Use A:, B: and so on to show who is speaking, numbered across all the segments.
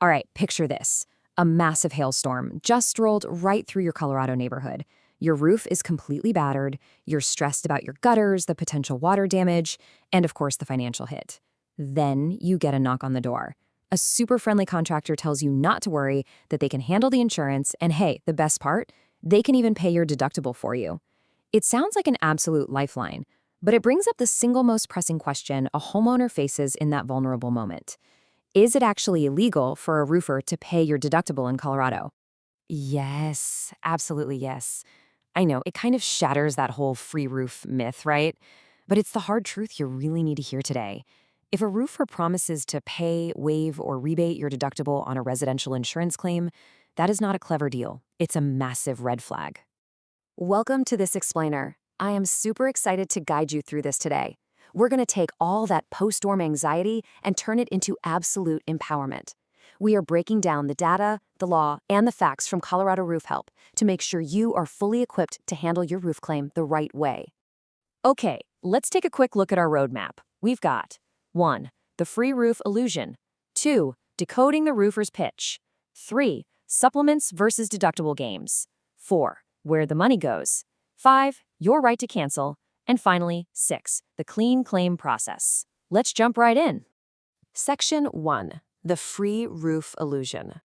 A: All right, picture this. A massive hailstorm just rolled right through your Colorado neighborhood. Your roof is completely battered, you're stressed about your gutters, the potential water damage, and of course the financial hit. Then you get a knock on the door. A super friendly contractor tells you not to worry, that they can handle the insurance, and hey, the best part? They can even pay your deductible for you. It sounds like an absolute lifeline, but it brings up the single most pressing question a homeowner faces in that vulnerable moment. Is it actually illegal for a roofer to pay your deductible in Colorado? Yes, absolutely yes. I know, it kind of shatters that whole free roof myth, right? But it's the hard truth you really need to hear today. If a roofer promises to pay, waive, or rebate your deductible on a residential insurance claim, that is not a clever deal. It's a massive red flag. Welcome to this explainer. I am super excited to guide you through this today. We're going to take all that post-storm anxiety and turn it into absolute empowerment. We are breaking down the data, the law, and the facts from Colorado Roof Help to make sure you are fully equipped to handle your roof claim the right way. Okay, let's take a quick look at our roadmap. We've got 1. The free roof illusion. 2. Decoding the roofer's pitch. 3. Supplements versus deductible games. 4. Where the money goes. 5. Your right to cancel. And finally, 6. The clean claim process. Let's jump right in. Section 1. The free roof illusion.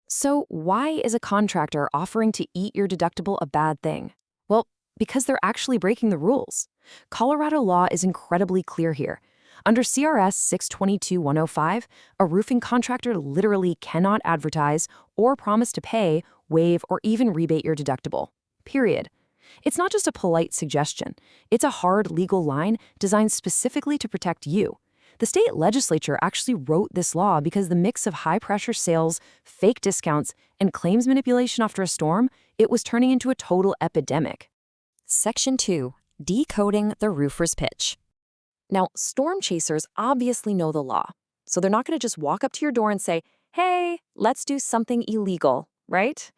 A: So why is a contractor offering to eat your deductible a bad thing? Well, because they're actually breaking the rules. Colorado law is incredibly clear here. Under CRS 622-105, a roofing contractor literally cannot advertise or promise to pay, waive, or even rebate your deductible. Period. It's not just a polite suggestion. It's a hard legal line designed specifically to protect you. The state legislature actually wrote this law because the mix of high-pressure sales, fake discounts, and claims manipulation after a storm, it was turning into a total epidemic. Section 2. Decoding the roofer's pitch. Now, storm chasers obviously know the law, so they're not going to just walk up to your door and say, hey, let's do something illegal, right?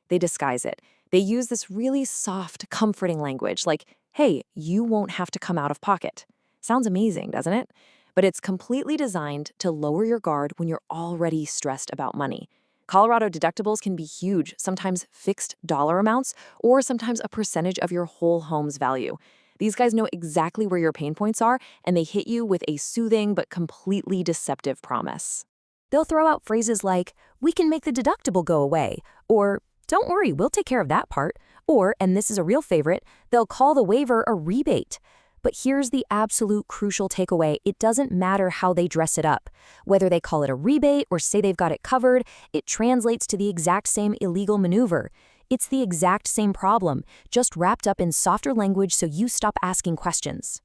A: They disguise it. They use this really soft, comforting language like, hey, you won't have to come out of pocket. Sounds amazing, doesn't it? But it's completely designed to lower your guard when you're already stressed about money. Colorado deductibles can be huge, sometimes fixed dollar amounts, or sometimes a percentage of your whole home's value. These guys know exactly where your pain points are, and they hit you with a soothing but completely deceptive promise. They'll throw out phrases like, we can make the deductible go away, or don't worry, we'll take care of that part, or, and this is a real favorite, they'll call the waiver a rebate. But here's the absolute crucial takeaway. It doesn't matter how they dress it up. Whether they call it a rebate or say they've got it covered, it translates to the exact same illegal maneuver. It's the exact same problem, just wrapped up in softer language so you stop asking questions.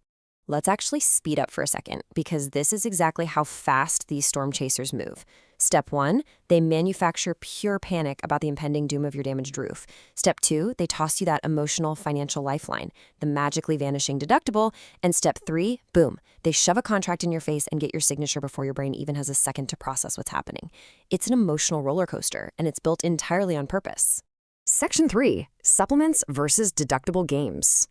A: Let's actually speed up for a second, because this is exactly how fast these storm chasers move. Step 1, they manufacture pure panic about the impending doom of your damaged roof. Step 2, they toss you that emotional financial lifeline, the magically vanishing deductible. And step 3, boom, they shove a contract in your face and get your signature before your brain even has a second to process what's happening. It's an emotional roller coaster, and it's built entirely on purpose. Section 3, supplements versus deductible games.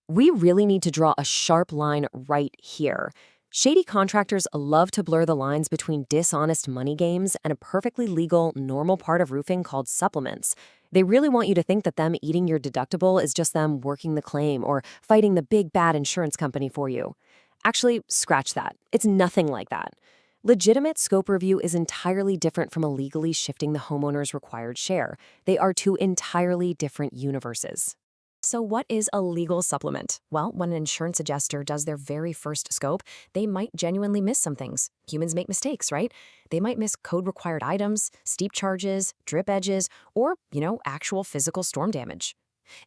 A: We really need to draw a sharp line right here. Shady contractors love to blur the lines between dishonest money games and a perfectly legal, normal part of roofing called supplements. They really want you to think that them eating your deductible is just them working the claim or fighting the big bad insurance company for you. Actually, scratch that. It's nothing like that. Legitimate scope review is entirely different from illegally shifting the homeowner's required share. They are two entirely different universes. So what is a legal supplement? Well, when an insurance adjuster does their very first scope, they might genuinely miss some things. Humans make mistakes, right? They might miss code-required items, steep charges, drip edges, or, actual physical storm damage.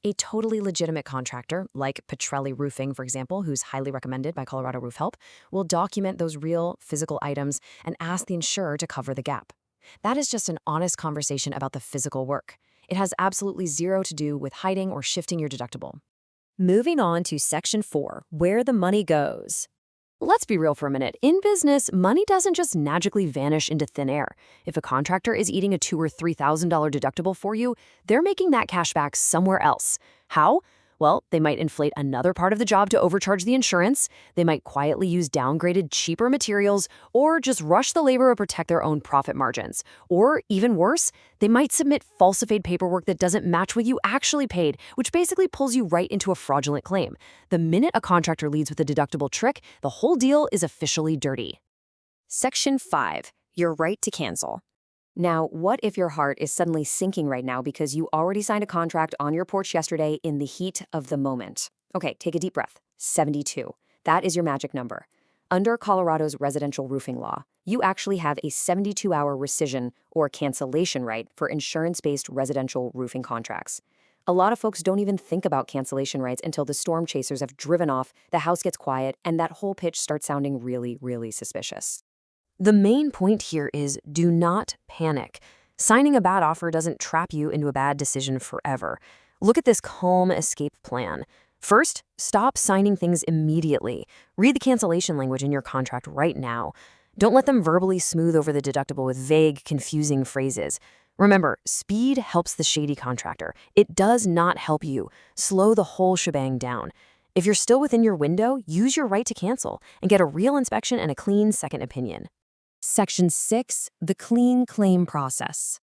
A: A totally legitimate contractor, like Petrelli Roofing, for example, who's highly recommended by Colorado Roof Help, will document those real physical items and ask the insurer to cover the gap. That is just an honest conversation about the physical work. It has absolutely zero to do with hiding or shifting your deductible. Moving on to Section 4, where the money goes. Let's be real for a minute. In business, money doesn't just magically vanish into thin air. If a contractor is eating a $2,000 or $3,000 deductible for you, they're making that cash back somewhere else. How?
B: Well, they might inflate another part of the job to overcharge the insurance, they might quietly use downgraded, cheaper materials, or just rush the labor to protect their own profit margins. Or, even worse, they might submit falsified paperwork that doesn't match what you actually paid, which basically pulls you right into a fraudulent claim. The minute a contractor leads with a deductible trick, the whole deal is officially dirty.
A: Section 5. Your right to cancel. Now, what if your heart is suddenly sinking right now because you already signed a contract on your porch yesterday in the heat of the moment? Okay, take a deep breath. 72. That is your magic number. Under Colorado's residential roofing law, you actually have a 72-hour rescission or cancellation right for insurance-based residential roofing contracts. A lot of folks don't even think about cancellation rights until the storm chasers have driven off, the house gets quiet, and that whole pitch starts sounding really, really suspicious.
B: The main point here is do not panic. Signing a bad offer doesn't trap you into a bad decision forever. Look at this calm escape plan. First, stop signing things immediately. Read the cancellation language in your contract right now. Don't let them verbally smooth over the deductible with vague, confusing phrases. Remember, speed helps the shady contractor. It does not help you. Slow the whole shebang down. If you're still within your window, use your right to cancel and get a real inspection and a clean second opinion.
A: Section 6. The clean claim process.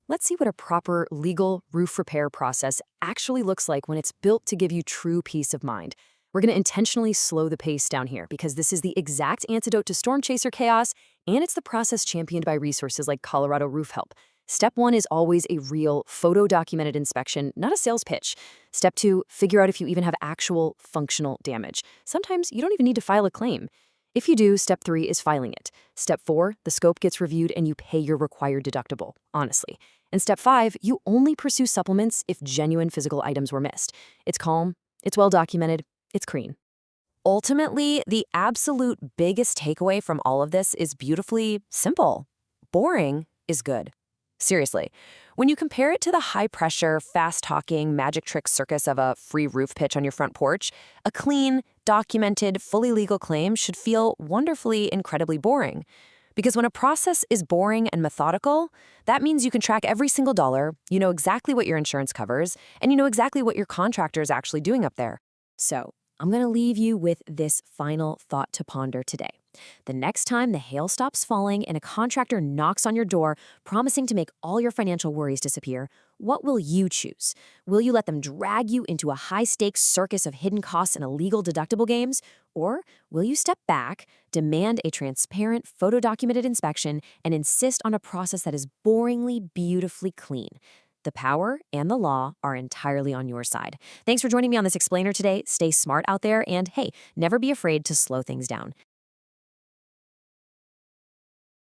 A: Let's see what a proper legal roof repair process actually looks like when it's built to give you true peace of mind. We're going to intentionally slow the pace down here because this is the exact antidote to storm chaser chaos, and it's the process championed by resources like Colorado Roof Help. Step 1 is always a real, photo-documented inspection, not a sales pitch. Step 2, figure out if you even have actual functional damage. Sometimes you don't even need to file a claim. If you do, step 3 is filing it. Step 4, the scope gets reviewed and you pay your required deductible, honestly. And step 5, you only pursue supplements if genuine physical items were missed. It's calm, it's well documented, it's clean. Ultimately, the absolute biggest takeaway from all of this is beautifully simple. Boring is good. Seriously, when you compare it to the high-pressure, fast-talking, magic trick circus of a free roof pitch on your front porch, a clean, documented, fully legal claim should feel wonderfully, incredibly boring. Because when a process is boring and methodical, that means you can track every single dollar, you know exactly what your insurance covers, and you know exactly what your contractor is actually doing up there. So, I'm going to leave you with this final thought to ponder today. The next time the hail stops falling and a contractor knocks on your door promising to make all your financial worries disappear, what will you choose? Will you let them drag you into a high-stakes circus of hidden costs and illegal deductible games? Or will you step back, demand a transparent, photo-documented inspection, and insist on a process that is boringly, beautifully clean? The power and the law are entirely on your side. Thanks for joining me on this explainer today. Stay smart out there and, hey, never be afraid to slow things down.